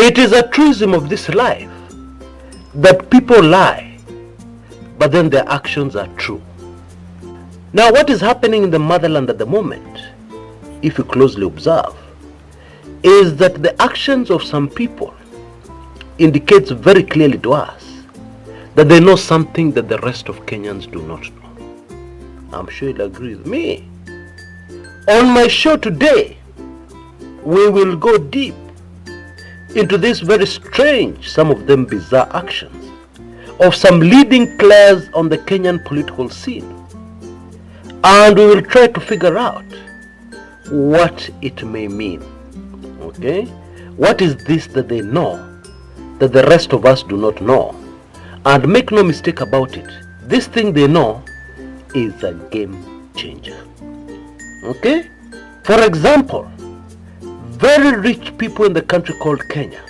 It is a truism of this life that people lie, but then their actions are true. Now, what is happening in the motherland at the moment, if you closely observe, is that the actions of some people indicates very clearly to us that they know something that the rest of Kenyans do not know. I'm sure you'll agree with me. On my show today, we will go deep into this very strange, some of them bizarre actions of some leading players on the Kenyan political scene. And we will try to figure out what it may mean. Okay? What is this that they know that the rest of us do not know? And make no mistake about it, this thing they know is a game changer. Okay? For example, very rich people in the country called Kenya,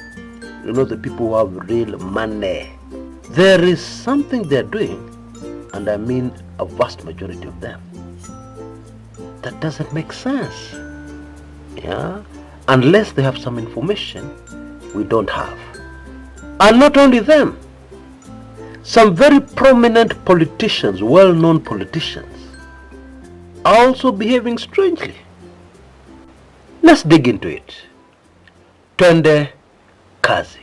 you know, the people who have real money, there is something they're doing, and I mean a vast majority of them, that doesn't make sense. Yeah? Unless they have some information we don't have. And not only them, some very prominent politicians, well-known politicians, are also behaving strangely. Let's dig into it. Twende kazi.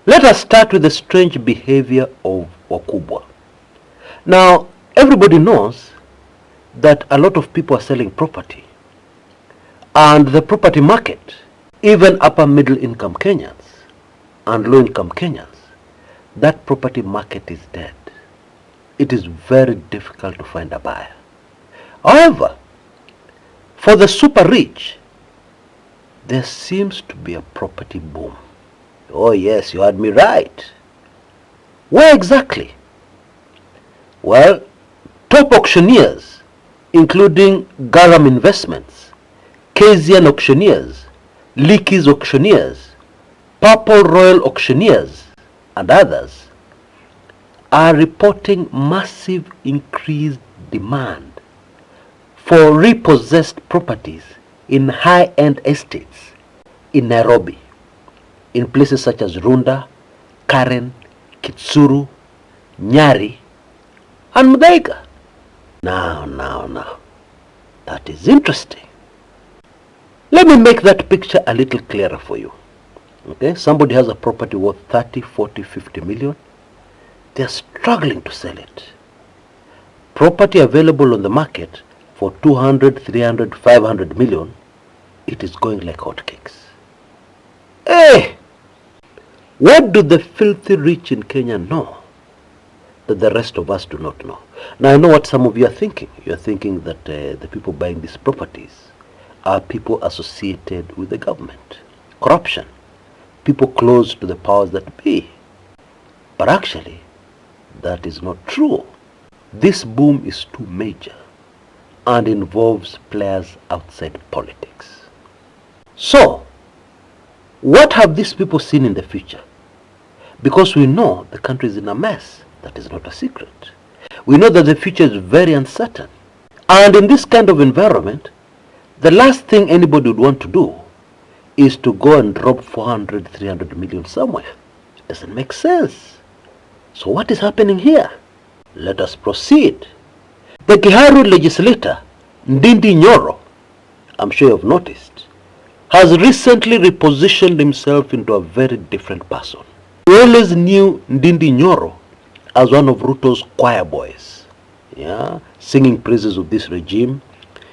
Let us start with the strange behavior of wakubwa. Now, everybody knows that a lot of people are selling property, and the property market, even upper middle income Kenyans and low income Kenyans, that property market is dead. It is very difficult to find a buyer. However, for the super rich, there seems to be a property boom. Oh yes, you heard me right. Where exactly? Well, top auctioneers, including Garam Investments, Kasian Auctioneers, Leakey's Auctioneers, Purple Royal Auctioneers, and others, are reporting massive increased demand for repossessed properties in high-end estates in Nairobi, in places such as Runda, Karen, Kitsuru, Nyari, and Muthaiga. Now, that is interesting. Let me make that picture a little clearer for you. Okay, somebody has a property worth 30, 40, 50 million. They're struggling to sell it. Property available on the market for 200, 300, 500 million, it is going like hotcakes. Hey! What do the filthy rich in Kenya know that the rest of us do not know? Now, I know what some of you are thinking. You are thinking that the people buying these properties are people associated with the government, corruption, people close to the powers that be. But actually, that is not true. This boom is too major and involves players outside politics. So, what have these people seen in the future? Because we know the country is in a mess. That is not a secret. We know that the future is very uncertain. And in this kind of environment, the last thing anybody would want to do is to go and drop 400, 300 million somewhere. It doesn't make sense. So what is happening here? Let us proceed. The Kiharu legislator, Ndindi Nyoro, I'm sure you have noticed, has recently repositioned himself into a very different person. We always knew Ndindi Nyoro as one of Ruto's choir boys, yeah, singing praises of this regime,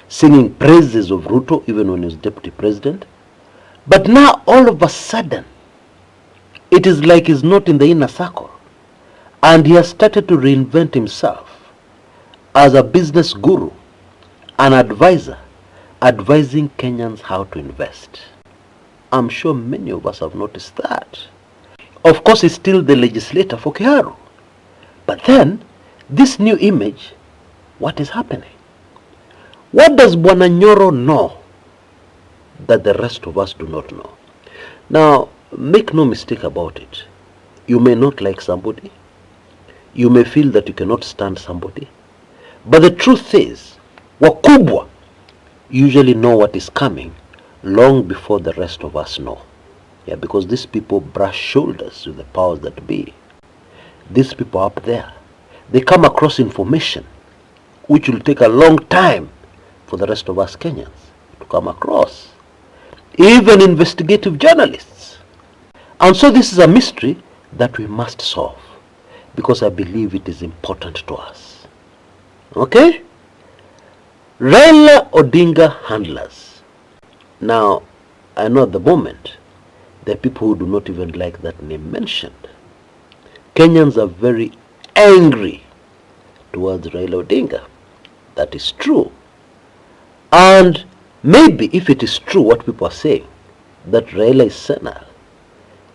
singing praises of Ruto even when he was deputy president. But now all of a sudden, it is like he's not in the inner circle, and he has started to reinvent himself as a business guru, an advisor, advising Kenyans how to invest. I'm sure many of us have noticed that. Of course, he's still the legislator for Kiharu. But then, this new image, what is happening? What does Bwana Nyoro know that the rest of us do not know? Now, make no mistake about it. You may not like somebody. You may feel that you cannot stand somebody. But the truth is, wakubwa usually know what is coming long before the rest of us know. Yeah, because these people brush shoulders with the powers that be. These people up there, they come across information which will take a long time for the rest of us Kenyans to come across. Even investigative journalists. And so this is a mystery that we must solve, because I believe it is important to us. Okay? Raila Odinga handlers. Now, I know at the moment, there are people who do not even like that name mentioned. Kenyans are very angry towards Raila Odinga. That is true. And maybe if it is true what people are saying, that Raila is senile,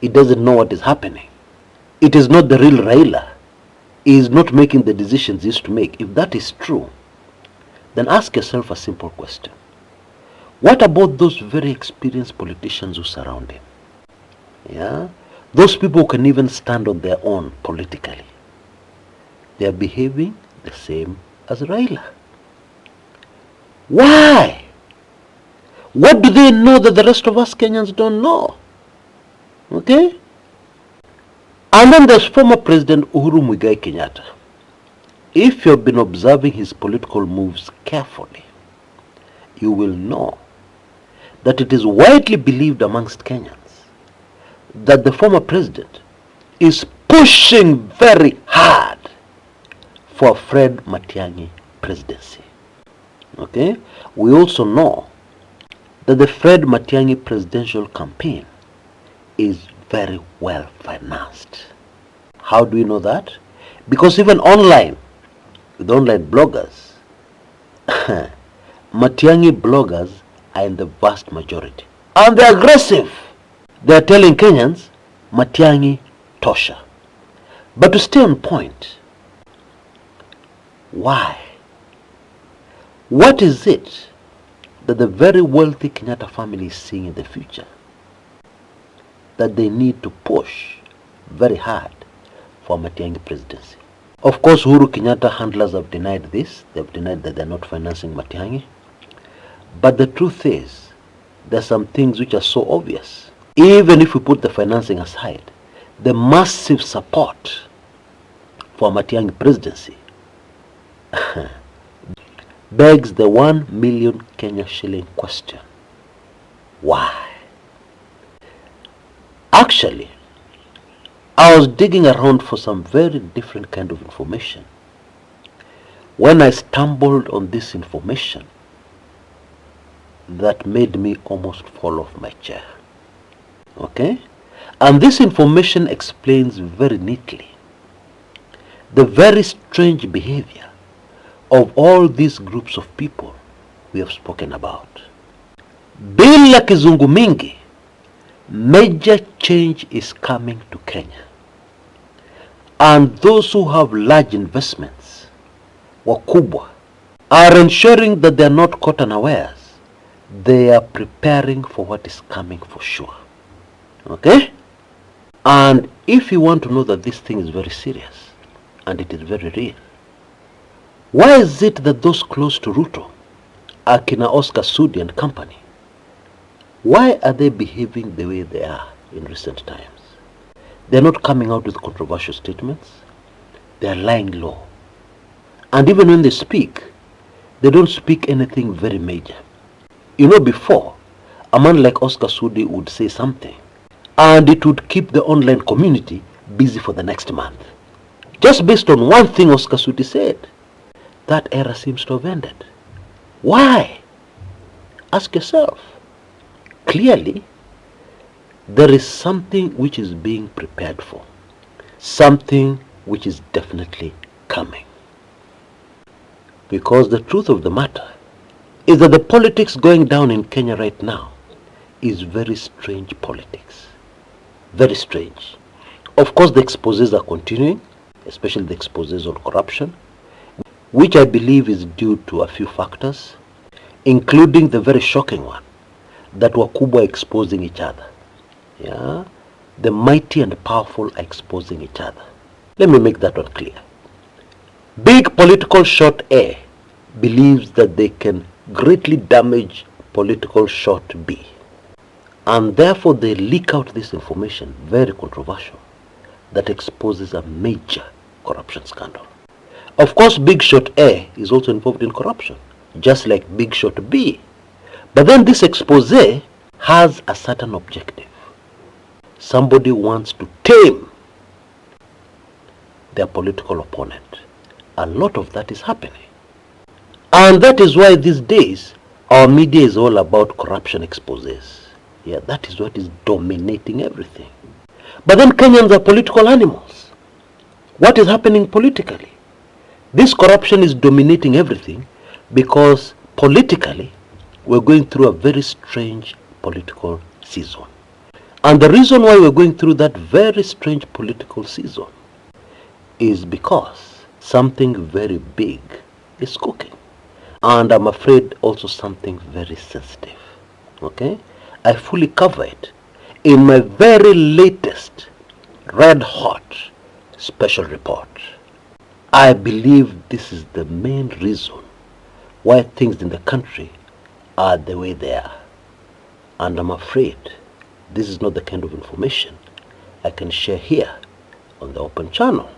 he doesn't know what is happening. It is not the real Raila. He is not making the decisions he used to make. If that is true, then ask yourself a simple question. What about those very experienced politicians who surround him? Yeah? Those people who can even stand on their own politically. They are behaving the same as Raila. Why? What do they know that the rest of us Kenyans don't know? Okay? And then there's former President Uhuru Muigai Kenyatta. If you've been observing his political moves carefully, you will know that it is widely believed amongst Kenyans that the former president is pushing very hard for Fred Matiang'i presidency. Okay? We also know that the Fred Matiang'i presidential campaign is very well financed. How do we know that? Because even online, with online bloggers, Matiang'i bloggers are in the vast majority. And they're aggressive. They're telling Kenyans, Matiang'i tosha. But to stay on point, why? What is it that the very wealthy Kenyatta family is seeing in the future that they need to push very hard for Matiang'i presidency? Of course, Uhuru Kenyatta handlers have denied this. They've denied that they're not financing Matiang'i. But the truth is, there are some things which are so obvious. Even if we put the financing aside, the massive support for Matiang'i presidency begs the 1 million Kenya shilling question. Why? Actually, I was digging around for some very different kind of information when I stumbled on this information that made me almost fall off my chair. Okay? And this information explains very neatly the very strange behavior of all these groups of people we have spoken about. Bila kizungu mingi, major change is coming to Kenya. And those who have large investments, wakubwa, are ensuring that they are not caught unawares. They are preparing for what is coming for sure. Okay? And if you want to know that this thing is very serious, and it is very real, why is it that those close to Ruto, Akina Oscar Sudi and company, why are they behaving the way they are in recent times? They're not coming out with controversial statements. They're lying low. And even when they speak, they don't speak anything very major. You know, before, a man like Oscar Sudi would say something, and it would keep the online community busy for the next month. Just based on one thing Oscar Sudi said. That era seems to have ended. Why? Ask yourself. Clearly, there is something which is being prepared for. Something which is definitely coming. Because the truth of the matter is that the politics going down in Kenya right now is very strange politics. Very strange. Of course, the exposés are continuing, especially the exposés on corruption, which I believe is due to a few factors. including the very shocking one that wakubwa are exposing each other. Yeah, the mighty and powerful are exposing each other. Let me make that one clear. Big political short A believes that they can greatly damage political short B, and therefore they leak out this information, very controversial, that exposes a major corruption scandal. Of course, big short A is also involved in corruption, just like big short B. But then this expose has a certain objective. Somebody wants to tame their political opponent. A lot of that is happening. And that is why these days our media is all about corruption exposes. Yeah, that is what is dominating everything. But then Kenyans are political animals. What is happening politically? This corruption is dominating everything because politically we're going through a very strange political season. And the reason why we're going through that very strange political season is because something very big is cooking. And I'm afraid also something very sensitive. Okay? I fully cover it in my very latest red hot special report. I believe this is the main reason why things in the country are the way they are. And I'm afraid this is not the kind of information I can share here on the open channel.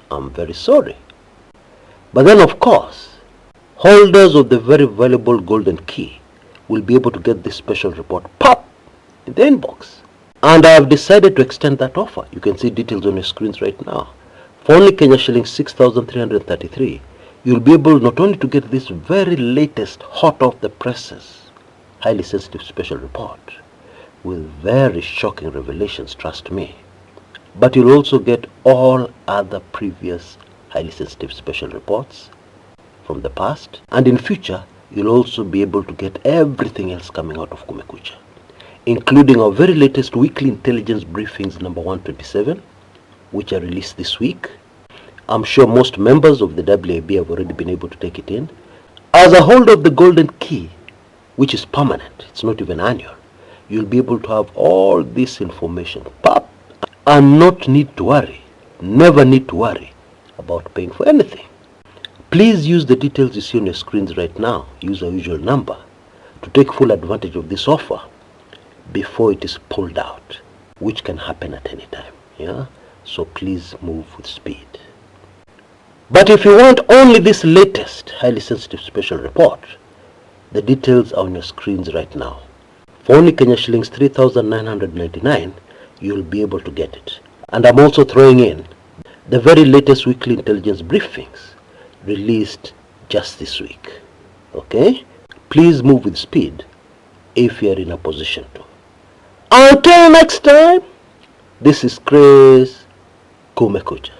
I'm very sorry. But then of course, holders of the very valuable golden key will be able to get this special report pop in the inbox. And I have decided to extend that offer. You can see details on your screens right now. For only Kenya shillings 6,333, you'll be able not only to get this very latest hot off the presses, highly sensitive special report with very shocking revelations, trust me, but you'll also get all other previous highly sensitive special reports from the past, and in future you'll also be able to get everything else coming out of Kumekucha, including our very latest weekly intelligence briefings number 127, which are released this week. I'm sure most members of the WAB have already been able to take it in. As a holder of the golden key, which is permanent, it's not even annual, you'll be able to have all this information pop and not need to worry, never need to worry about paying for anything. Please use the details you see on your screens right now, use our usual number, to take full advantage of this offer before it is pulled out, which can happen at any time. Yeah? So please move with speed. But if you want only this latest highly sensitive special report, the details are on your screens right now. For only Kenya shillings 3,999, you'll be able to get it. And I'm also throwing in the very latest weekly intelligence briefings released just this week. Okay? Please move with speed if you're in a position to. Until next time, this is Chris Kumekucha.